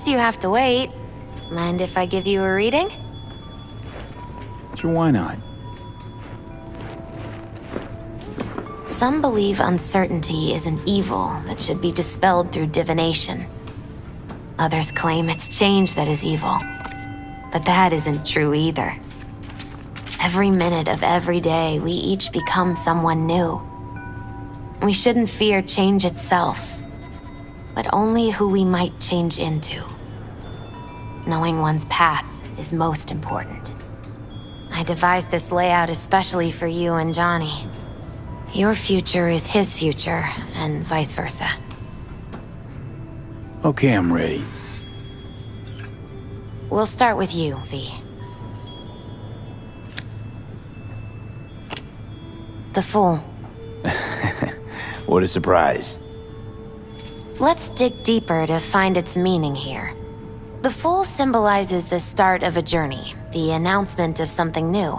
Since you have to wait, mind if I give you a reading? Sure, why not? Some believe uncertainty is an evil that should be dispelled through divination. Others claim it's change that is evil. But that isn't true either. Every minute of every day, we each become someone new. We shouldn't fear change itself, but only who we might change into. Knowing one's path is most important. I devised this layout especially for you and Johnny. Your future is his future, and vice versa. Okay, I'm ready. We'll start with you, V. The Fool. What a surprise. Let's dig deeper to find its meaning here. The Fool symbolizes the start of a journey, the announcement of something new.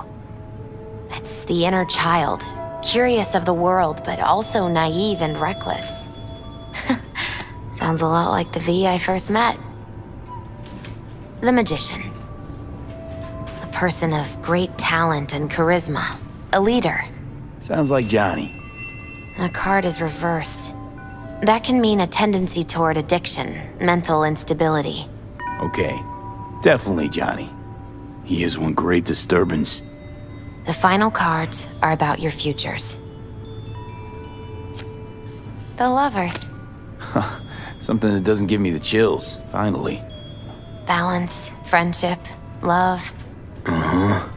It's the inner child, curious of the world, but also naive and reckless. Sounds a lot like the V I first met. The Magician. A person of great talent and charisma. A leader. Sounds like Johnny. The card is reversed. That can mean a tendency toward addiction, mental instability. Okay, definitely Johnny. He is one great disturbance. The final cards are about your futures. The Lovers. Something that doesn't give me the chills, finally. Balance, friendship, love. Uh-huh.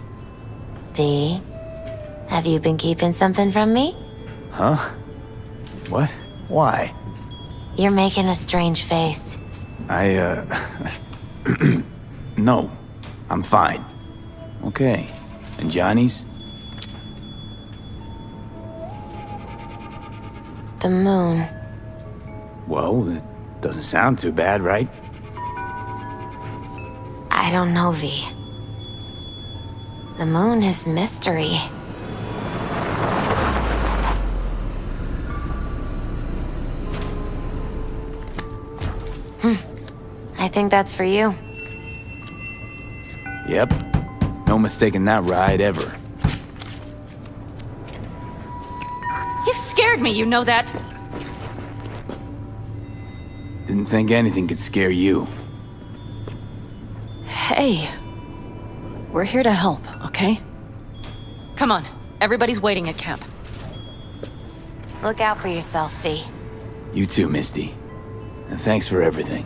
V, have you been keeping something from me? Huh? What? Why? You're making a strange face. No, I'm fine. Okay, and Johnny's? The moon. Well, that doesn't sound too bad, right? I don't know, V. The moon is mystery. I think that's for you. Yep. No mistaking that ride ever. You scared me, you know that? Didn't think anything could scare you. Hey. We're here to help, okay? Come on. Everybody's waiting at camp. Look out for yourself, V. You too, Misty. And thanks for everything.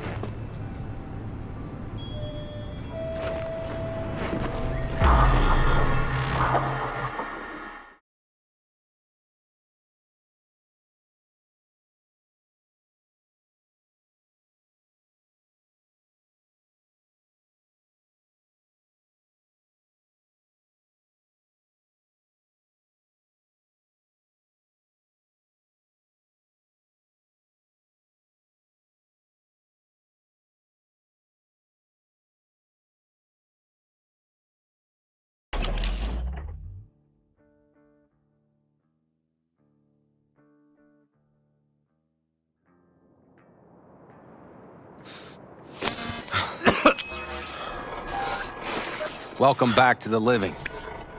Welcome back to the living.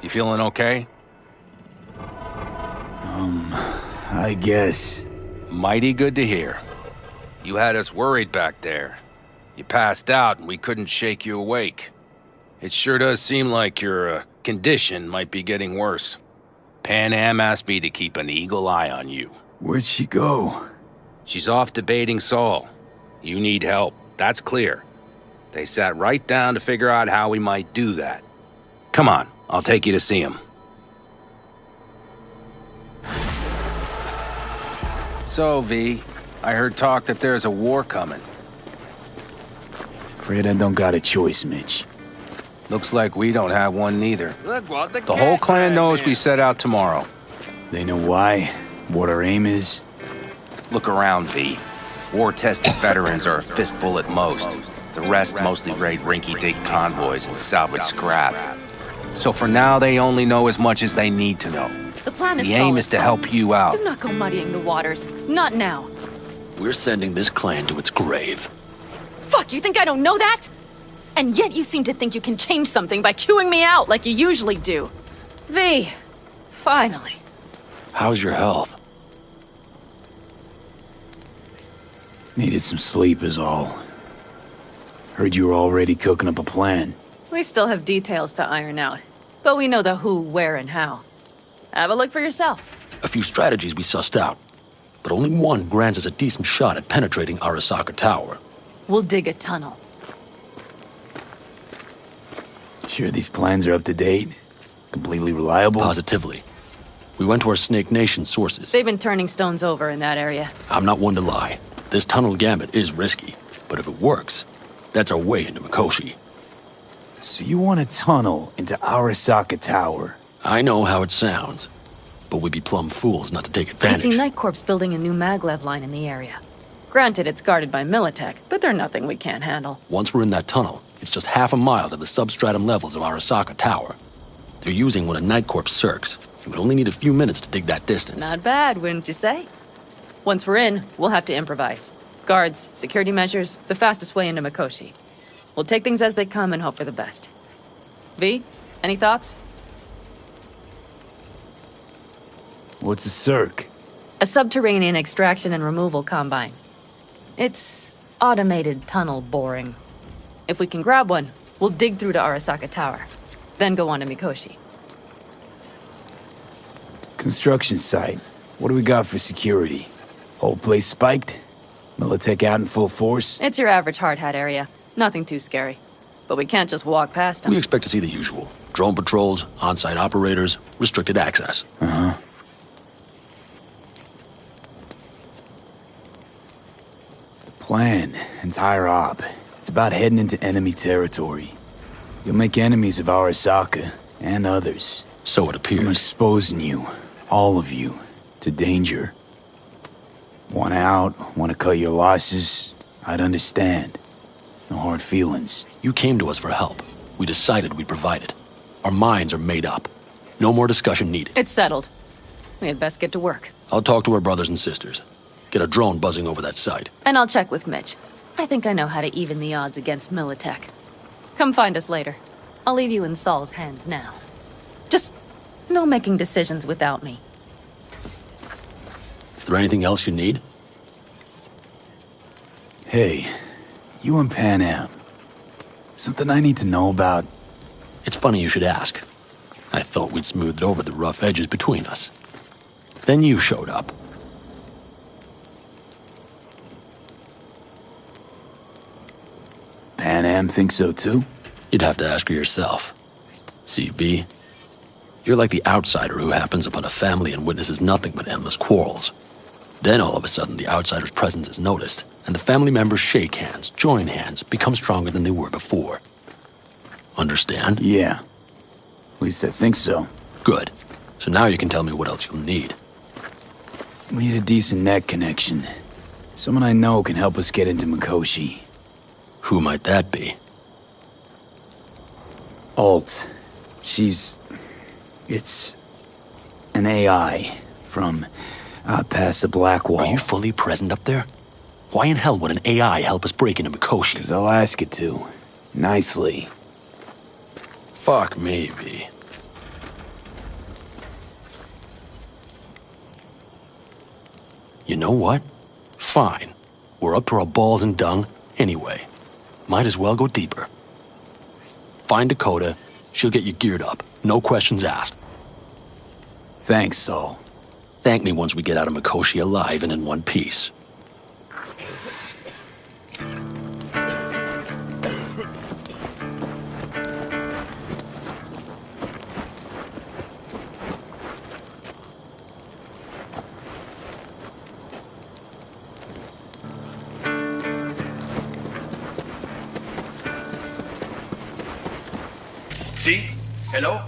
You feeling okay? I guess. Mighty good to hear. You had us worried back there. You passed out and we couldn't shake you awake. It sure does seem like your condition might be getting worse. Pan Am asked me to keep an eagle eye on you. Where'd she go? She's off debating Saul. You need help, that's clear. They sat right down to figure out how we might do that. Come on, I'll take you to see him. So, V, I heard talk that there's a war coming. Afraid I don't got a choice, Mitch. Looks like we don't have one neither. The whole clan knows we set out tomorrow. They know why, what our aim is. Look around, V. War-tested veterans are a fistful at most. The rest mostly raid rinky-dink convoys and salvage scrap. So for now, they only know as much as they need to know. The plan is The aim solid, is to Saul. help you out. Do not go muddying the waters. Not now. We're sending this clan to its grave. Fuck, you think I don't know that? And yet you seem to think you can change something by chewing me out like you usually do. V, finally. How's your health? Needed some sleep is all. Heard you were already cooking up a plan. We still have details to iron out, but we know the who, where, and how. Have a look for yourself. A few strategies we sussed out, but only one grants us a decent shot at penetrating Arasaka Tower. We'll dig a tunnel. Sure these plans are up to date? Completely reliable? Positively. We went to our Snake Nation sources. They've been turning stones over in that area. I'm not one to lie. This tunnel gambit is risky, but if it works, that's our way into Mikoshi. So you want a tunnel into Arasaka Tower? I know how it sounds, but we'd be plumb fools not to take I advantage. see Night Corp's building a new maglev line in the area. Granted, it's guarded by Militech, but they're nothing we can't handle. Once we're in that tunnel, it's just half a mile to the substratum levels of Arasaka Tower. They're using one of Night Corp's circs. It would only need a few minutes to dig that distance. Not bad, wouldn't you say? Once we're in, we'll have to improvise. Guards, security measures, the fastest way into Mikoshi. We'll take things as they come and hope for the best. V, any thoughts? What's a circ? A subterranean extraction and removal combine. It's automated tunnel boring. If we can grab one, we'll dig through to Arasaka Tower, then go on to Mikoshi. Construction site. What do we got for security? Whole place spiked? Militech out in full force? It's your average hard hat area. Nothing too scary. But we can't just walk past them. We expect to see the usual. Drone patrols, on-site operators, restricted access. Uh-huh. The plan, entire op. It's about heading into enemy territory. You'll make enemies of Arasaka, and others. So it I'm appears. exposing you, all of you, to danger. Want out, want to cut your losses, I'd understand. No hard feelings. You came to us for help. We decided we'd provide it. Our minds are made up. No more discussion needed. It's settled. We had best get to work. I'll talk to our brothers and sisters. Get a drone buzzing over that site. And I'll check with Mitch. I think I know how to even the odds against Militech. Come find us later. I'll leave you in Saul's hands now. Just no making decisions without me. Is there anything else you need? Hey, you and Pan Am. Something I need to know about? It's funny you should ask. I thought we'd smoothed over the rough edges between us. Then you showed up. Pan Am thinks so too? You'd have to ask her yourself. See, B, you're like the outsider who happens upon a family and witnesses nothing but endless quarrels. Then all of a sudden the outsider's presence is noticed, and the family members shake hands, join hands, become stronger than they were before. Understand? Yeah. At least I think so. Good. So now you can tell me what else you'll need. Need a decent net connection. Someone I know can help us get into Mikoshi. Who might that be? Alt. It's an AI from past the Black Wall. Are you fully present up there? Why in hell would an AI help us break into Mikoshi? 'Cause I'll ask it to. Nicely. Fuck me, B. You know what? Fine. We're up to our balls in dung anyway. Might as well go deeper. Find Dakota. She'll get you geared up. No questions asked. Thanks, Saul. Thank me once we get out of Mikoshi alive and in one piece. See? Hello?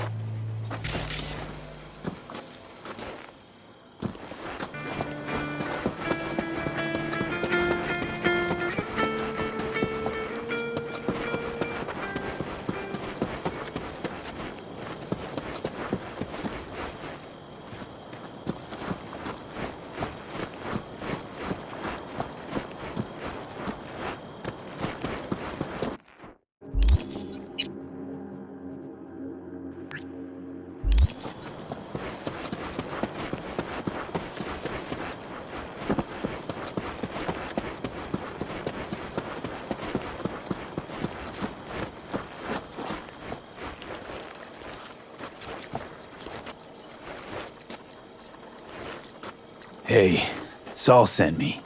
Hey, Saul sent me.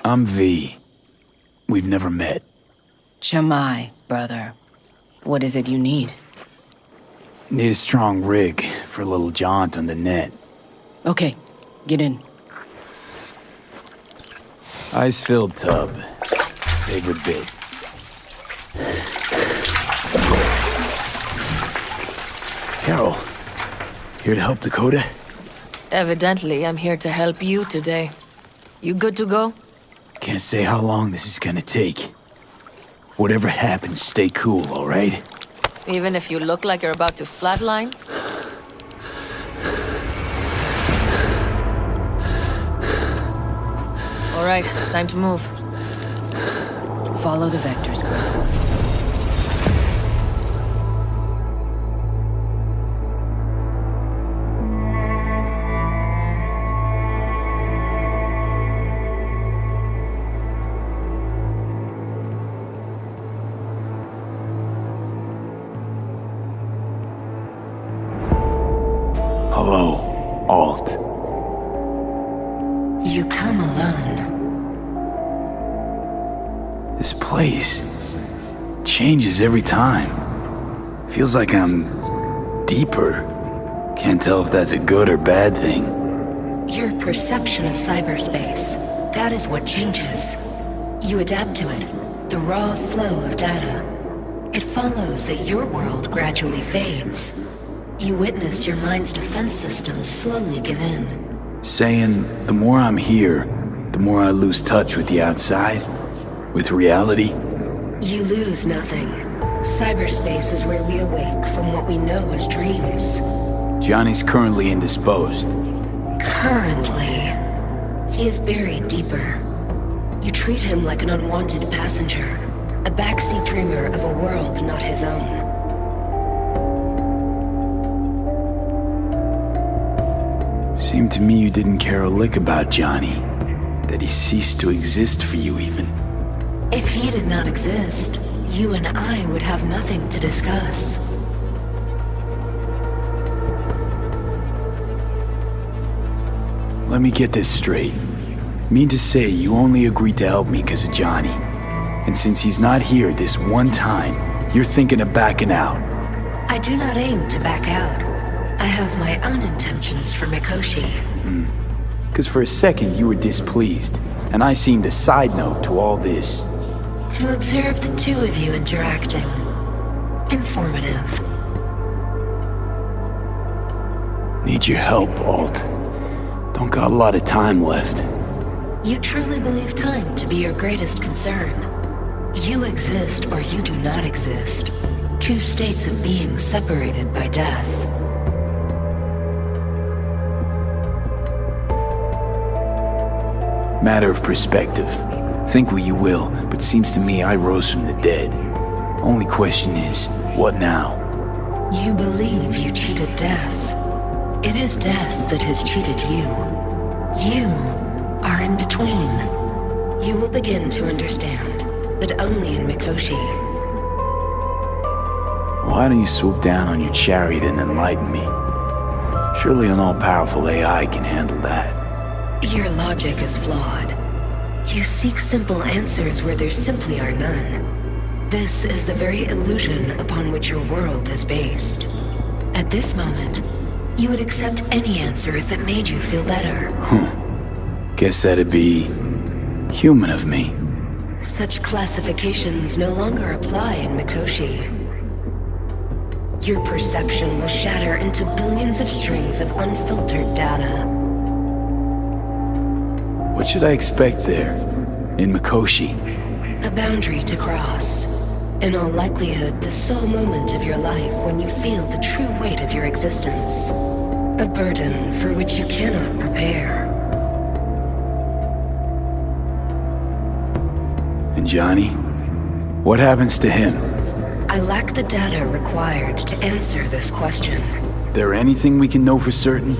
I'm V. We've never met. Chamai, brother. What is it you need? Need a strong rig for a little jaunt on the net. Okay, get in. Ice-filled tub. Favorite bit. Carol, here to help Dakota? Evidently, I'm here to help you today. You good to go? Can't say how long this is gonna take. Whatever happens, stay cool, alright? Even if you look like you're about to flatline? All right, time to move. Follow the vectors, brother. Hello, Alt. You come alone. This place changes every time. Feels like I'm deeper. Can't tell if that's a good or bad thing. Your perception of cyberspace, that is what changes. You adapt to it, the raw flow of data. It follows that your world gradually fades. You witness your mind's defense systems slowly give in. Saying the more I'm here, the more I lose touch with the outside, with reality. You lose nothing. Cyberspace is where we awake from what we know as dreams. Johnny's currently indisposed. Currently, he is buried deeper. You treat him like an unwanted passenger, a backseat dreamer of a world not his own. Seemed to me you didn't care a lick about Johnny. That he ceased to exist for you even. If he did not exist, you and I would have nothing to discuss. Let me get this straight. Mean to say you only agreed to help me because of Johnny. And since he's not here this one time, you're thinking of backing out. I do not aim to back out. I have my own intentions for Mikoshi. Because for a second you were displeased, and I seemed a side note to all this. To observe the two of you interacting. Informative. Need your help, Alt. Don't got a lot of time left. You truly believe time to be your greatest concern. You exist or you do not exist. Two states of being separated by death. Matter of perspective. Think what you will, but seems to me I rose from the dead. Only question is, what now? You believe you cheated death. It is death that has cheated you. You are in between. You will begin to understand, but only in Mikoshi. Why don't you swoop down on your chariot and enlighten me? Surely an all-powerful AI can handle that. Your logic is flawed. You seek simple answers where there simply are none. This is the very illusion upon which your world is based. At this moment, you would accept any answer if it made you feel better. Guess that'd be human of me. Such classifications no longer apply in Mikoshi. Your perception will shatter into billions of strings of unfiltered data. What should I expect there, in Mikoshi? A boundary to cross. In all likelihood, the sole moment of your life when you feel the true weight of your existence. A burden for which you cannot prepare. And Johnny? What happens to him? I lack the data required to answer this question. There anything we can know for certain?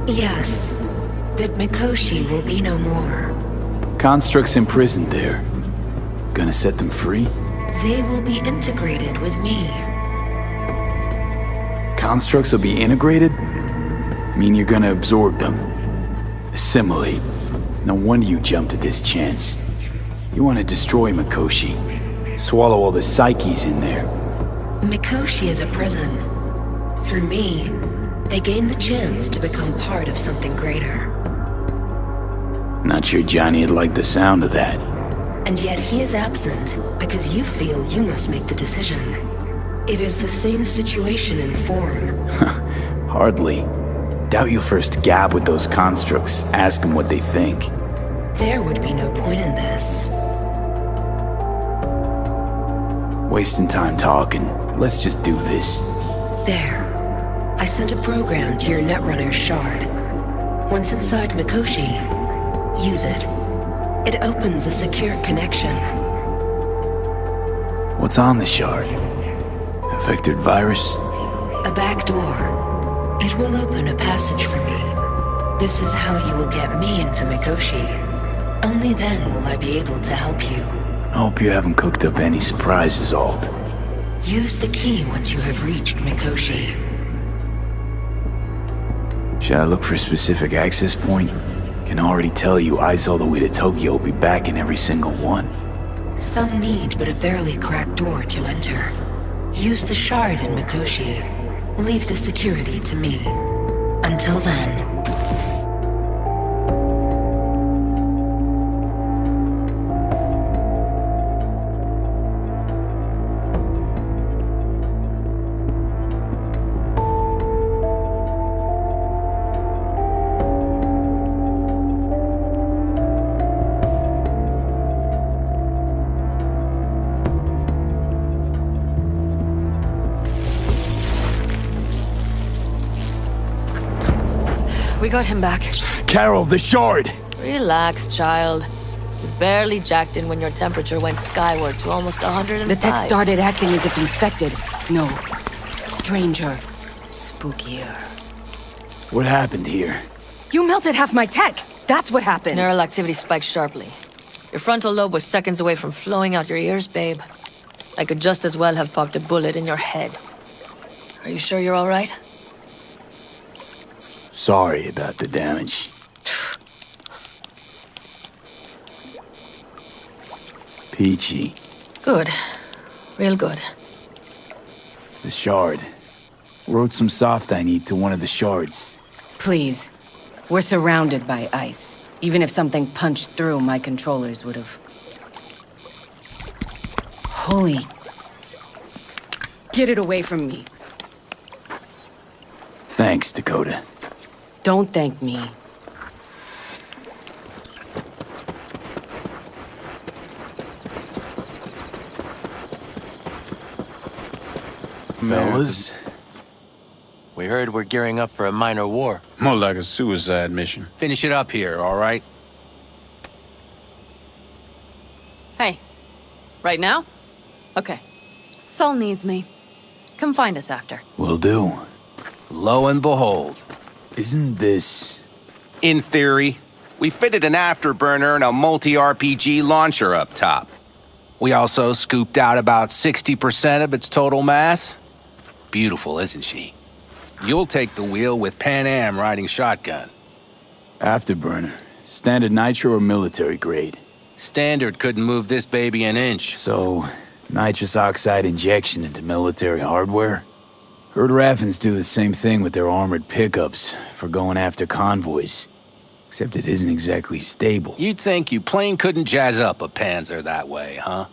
Yes, that Mikoshi will be no more. Constructs imprisoned there. Gonna set them free? They will be integrated with me. Constructs will be integrated? Mean you're gonna absorb them? Assimilate. No wonder you jumped at this chance. You want to destroy Mikoshi. Swallow all the psyches in there. Mikoshi is a prison. Through me, they gain the chance to become part of something greater. Not sure Johnny'd like the sound of that. And yet he is absent because you feel you must make the decision. It is the same situation in form. Hardly. Doubt you'll first gab with those constructs, ask them what they think. There would be no point in this. Wasting time talking. Let's just do this. There. I sent a program to your Netrunner's shard. Once inside Mikoshi, use it. It opens a secure connection. What's on the shard? A vectored virus? A back door. It will open a passage for me. This is how you will get me into Mikoshi. Only then will I be able to help you. I hope you haven't cooked up any surprises, Alt. Use the key once you have reached Mikoshi. Should I look for a specific access point? Can already tell you eyes all the way to Tokyo will be back in every single one. Some need but a barely cracked door to enter. Use the shard in Mikoshi. Leave the security to me. Until then... We got him back. Carol, the shard! Relax, child. You barely jacked in when your temperature went skyward to almost 105. The tech started acting as if infected. No. Stranger. Spookier. What happened here? You melted half my tech! That's what happened! Neural activity spiked sharply. Your frontal lobe was seconds away from flowing out your ears, babe. I could just as well have popped a bullet in your head. Are you sure you're all right? Sorry about the damage. Peachy. Good. Real good. The shard. Wrote some soft I need to one of the shards. Please. We're surrounded by ice. Even if something punched through, my controllers would have... Holy... Get it away from me. Thanks, Dakota. Don't thank me. Fellas? We heard we're gearing up for a minor war. More like a suicide mission. Finish it up here, all right? Hey, right now? Okay. Sol needs me. Come find us after. Will do. Lo and behold. Isn't this... In theory, we fitted an afterburner and a multi-RPG launcher up top. We also scooped out about 60% of its total mass. Beautiful, isn't she? You'll take the wheel with Pan Am riding shotgun. Afterburner. Standard nitro or military grade? Standard couldn't move this baby an inch. So, nitrous oxide injection into military hardware? Heard Raffens do the same thing with their armored pickups for going after convoys. Except it isn't exactly stable. You'd think you plain couldn't jazz up a Panzer that way, huh?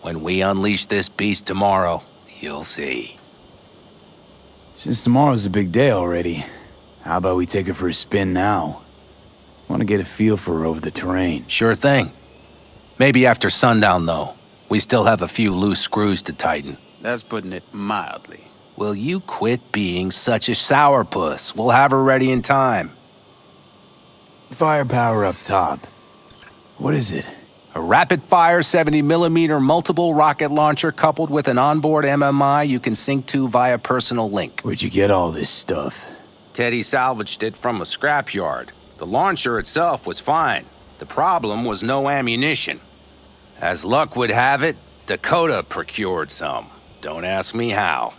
When we unleash this beast tomorrow, you'll see. Since tomorrow's a big day already, how about we take her for a spin now? Want to get a feel for her over the terrain. Sure thing. Maybe after sundown, though. We still have a few loose screws to tighten. That's putting it mildly. Will you quit being such a sourpuss? We'll have her ready in time. Firepower up top. What is it? A rapid-fire 70mm multiple rocket launcher coupled with an onboard MMI you can sync to via personal link. Where'd you get all this stuff? Teddy salvaged it from a scrapyard. The launcher itself was fine. The problem was no ammunition. As luck would have it, Dakota procured some. Don't ask me how.